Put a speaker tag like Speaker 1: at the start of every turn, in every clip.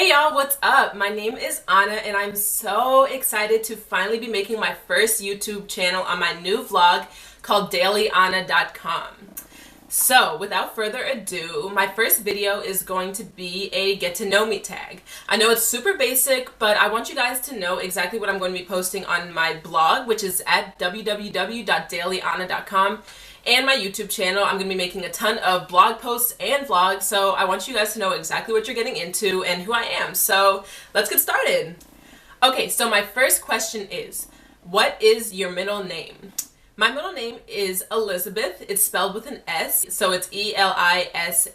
Speaker 1: Hey y'all, what's up? My name is Anna and I'm so excited to finally be making my first YouTube channel on my new vlog called DailyAnna.com. So without further ado, my first video is going to be a get to know me tag. I know it's super basic, but I want you guys to know exactly what I'm going to be posting on my blog, which is at www.dailyanna.com. And my YouTube channel. I'm going to be making a ton of blog posts and vlogs, so I want you guys to know exactly what you're getting into and who I am. So let's get started. Okay, so my first question is, what is your middle name? My middle name is Elizabeth. It's spelled with an S, so it's Elisabeth.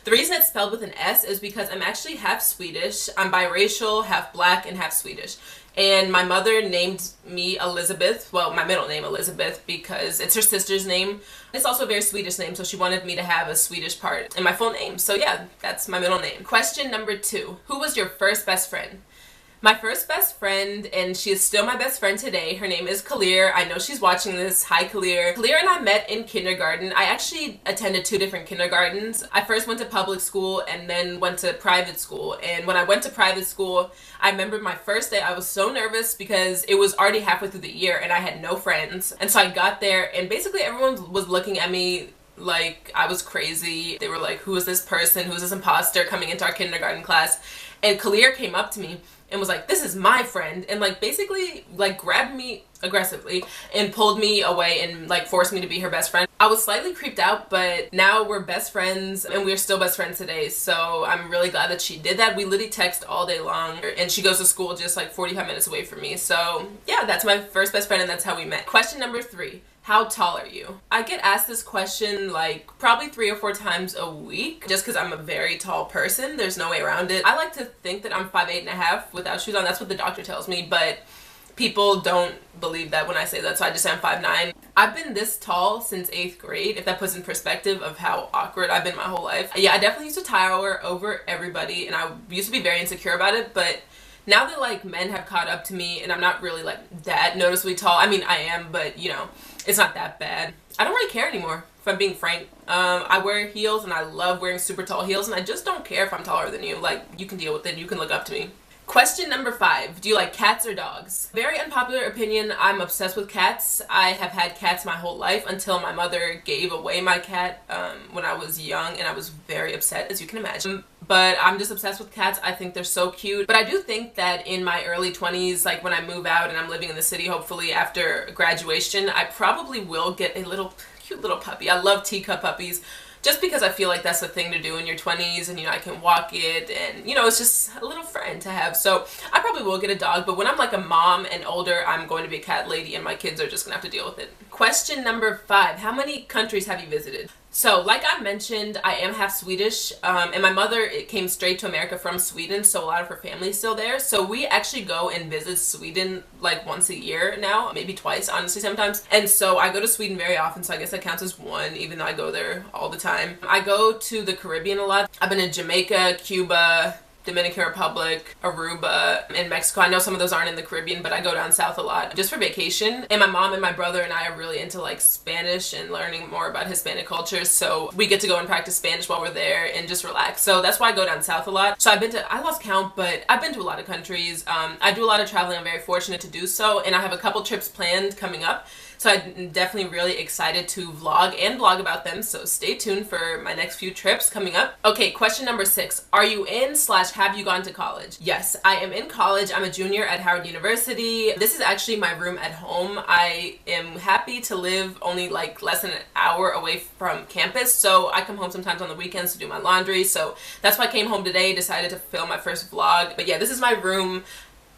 Speaker 1: The reason it's spelled with an S is because I'm actually half Swedish. I'm biracial, half black, and half Swedish. And my mother named me Elizabeth, well, my middle name Elizabeth, because it's her sister's name. It's also a very Swedish name, so she wanted me to have a Swedish part in my full name. So yeah, that's my middle name. Question number 2. Who was your first best friend? My first best friend, and she is still my best friend today, her name is Kalir. I know she's watching this. Hi, Kalir. Kalir and I met in kindergarten. I actually attended 2 different kindergartens. I first went to public school and then went to private school. And when I went to private school, I remember my first day, I was so nervous because it was already halfway through the year and I had no friends. And so I got there and basically everyone was looking at me like I was crazy. They were like, who is this person? Who is this imposter coming into our kindergarten class? And Kalir came up to me and was like, this is my friend, and like basically like grabbed me aggressively and pulled me away and like forced me to be her best friend. I was slightly creeped out, but now we're best friends and we're still best friends today, so I'm really glad that she did that. We literally text all day long and she goes to school just like 45 minutes away from me. So yeah, that's my first best friend and that's how we met. Question number 3. How tall are you? I get asked this question like probably 3 or 4 times a week just because I'm a very tall person. There's no way around it. I like to think that I'm 5'8.5" without shoes on. That's what the doctor tells me, but people don't believe that when I say that, so I just say I'm 5'9". I've been this tall since 8th grade, if that puts in perspective of how awkward I've been my whole life. Yeah, I definitely used to tower over everybody and I used to be very insecure about it, but now that like men have caught up to me and I'm not really like that noticeably tall. I mean, I am, but you know, it's not that bad. I don't really care anymore, if I'm being frank. I wear heels and I love wearing super tall heels and I just don't care if I'm taller than you. Like, you can deal with it. You can look up to me. Question number 5. Do you like cats or dogs? Very unpopular opinion. I'm obsessed with cats. I have had cats my whole life until my mother gave away my cat when I was young, and I was very upset, as you can imagine. But I'm just obsessed with cats. I think they're so cute. But I do think that in my early 20s, like when I move out and I'm living in the city, hopefully after graduation, I probably will get a cute little puppy. I love teacup puppies. Just because I feel like that's the thing to do in your 20s and, you know, I can walk it and, you know, it's just a little friend to have. So I probably will get a dog, but when I'm like a mom and older, I'm going to be a cat lady and my kids are just gonna have to deal with it. Question number 5. How many countries have you visited? So like I mentioned, I am half Swedish and my mother came straight to America from Sweden, so a lot of her family's still there. So we actually go and visit Sweden like once a year now, maybe twice honestly sometimes. And so I go to Sweden very often, so I guess that counts as 1, even though I go there all the time. I go to the Caribbean a lot. I've been to Jamaica, Cuba, Dominican Republic, Aruba, and Mexico. I know some of those aren't in the Caribbean, but I go down south a lot just for vacation. And my mom and my brother and I are really into like Spanish and learning more about Hispanic culture, so we get to go and practice Spanish while we're there and just relax. So that's why I go down south a lot. So I lost count, but I've been to a lot of countries. I do a lot of traveling. I'm very fortunate to do so, and I have a couple trips planned coming up. So I'm definitely really excited to vlog and blog about them, so stay tuned for my next few trips coming up. Okay, question number 6. Are you in/have you gone to college? Yes, I am in college. I'm a junior at Howard University. This is actually my room at home. I am happy to live only like less than an hour away from campus, so I come home sometimes on the weekends to do my laundry. So that's why I came home today, decided to film my first vlog. But yeah, this is my room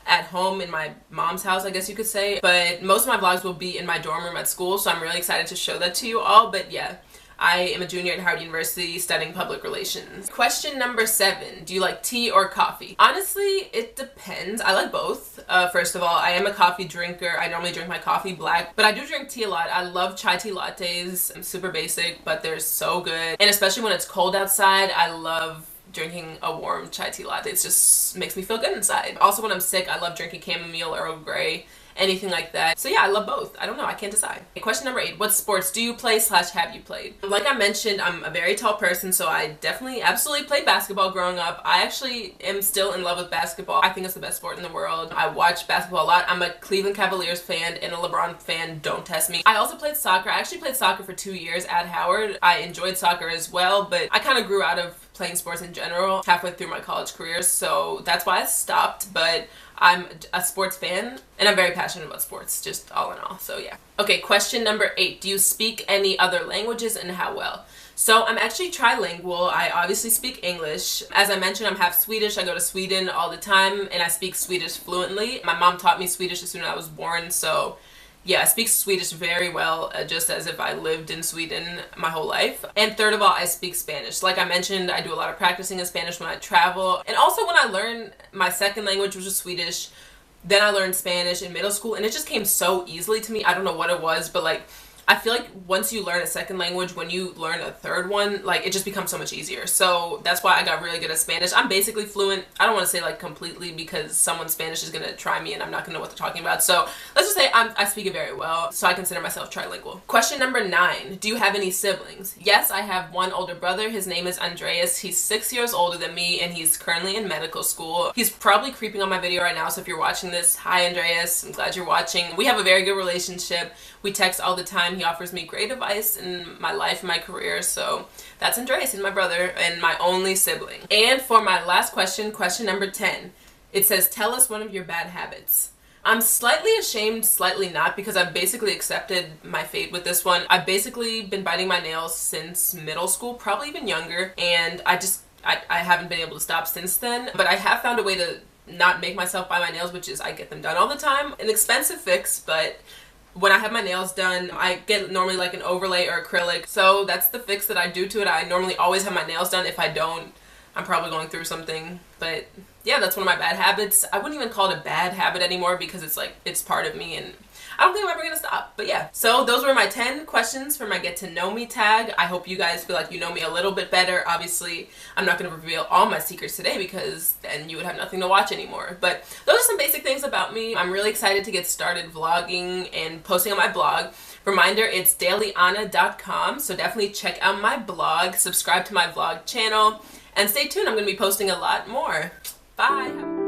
Speaker 1: at home in my mom's house, I guess you could say, but most of my vlogs will be in my dorm room at school, so I'm really excited to show that to you all. But yeah, I am a junior at Howard University studying public relations. Question number 7. Do you like tea or coffee? Honestly, it depends. I like both. First of all, I am a coffee drinker. I normally drink my coffee black, but I do drink tea a lot. I love chai tea lattes. I'm super basic, but they're so good. And especially when it's cold outside, I love drinking a warm chai tea latte. It just makes me feel good inside. Also, when I'm sick, I love drinking chamomile or Earl Grey anything like that. So yeah, I love both. I don't know, I can't decide. Okay, question number 8, what sports do you play / have you played? Like I mentioned, I'm a very tall person, so I definitely absolutely played basketball growing up. I actually am still in love with basketball. I think it's the best sport in the world. I watch basketball a lot. I'm a Cleveland Cavaliers fan and a LeBron fan. Don't test me. I also played soccer. I actually played soccer for 2 years at Howard. I enjoyed soccer as well, but I kind of grew out of playing sports in general halfway through my college career, so that's why I stopped. But I'm a sports fan and I'm very passionate about sports, just all in all. So yeah. Okay, question number 8. Do you speak any other languages and how well? So I'm actually trilingual. I obviously speak English. As I mentioned, I'm half Swedish. I go to Sweden all the time and I speak Swedish fluently. My mom taught me Swedish as soon as I was born, so yeah, I speak Swedish very well, just as if I lived in Sweden my whole life. And third of all, I speak Spanish. Like I mentioned, I do a lot of practicing in Spanish when I travel. And also when I learned my second language, which was Swedish, then I learned Spanish in middle school, and it just came so easily to me. I don't know what it was, but like, I feel like once you learn a second language, when you learn a third one, like it just becomes so much easier. So that's why I got really good at Spanish. I'm basically fluent. I don't want to say like completely because someone's Spanish is going to try me and I'm not going to know what they're talking about. So let's just say I speak it very well. So I consider myself trilingual. Question number 9. Do you have any siblings? Yes, I have one older brother. His name is Andreas. He's 6 years older than me and he's currently in medical school. He's probably creeping on my video right now. So if you're watching this, hi Andreas. I'm glad you're watching. We have a very good relationship. We text all the time. He offers me great advice in my life and my career. So that's Andreas. He's my brother and my only sibling. And for my last question, question number 10, it says, tell us one of your bad habits. I'm slightly ashamed, slightly not, because I've basically accepted my fate with this one. I've basically been biting my nails since middle school, probably even younger, and I haven't been able to stop since then. But I have found a way to not make myself bite my nails, which is I get them done all the time. An expensive fix, but when I have my nails done, I get normally like an overlay or acrylic. So that's the fix that I do to it. I normally always have my nails done. If I don't, I'm probably going through something. But yeah, that's one of my bad habits. I wouldn't even call it a bad habit anymore because it's like, it's part of me and I don't think I'm ever gonna stop. But yeah, so those were my 10 questions for my get to know me tag. I hope you guys feel like you know me a little bit better. Obviously, I'm not gonna reveal all my secrets today because then you would have nothing to watch anymore. But those are some basic things about me. I'm really excited to get started vlogging and posting on my blog. Reminder, it's dailyana.com, so definitely check out my blog, subscribe to my vlog channel, and stay tuned. I'm gonna be posting a lot more. Bye.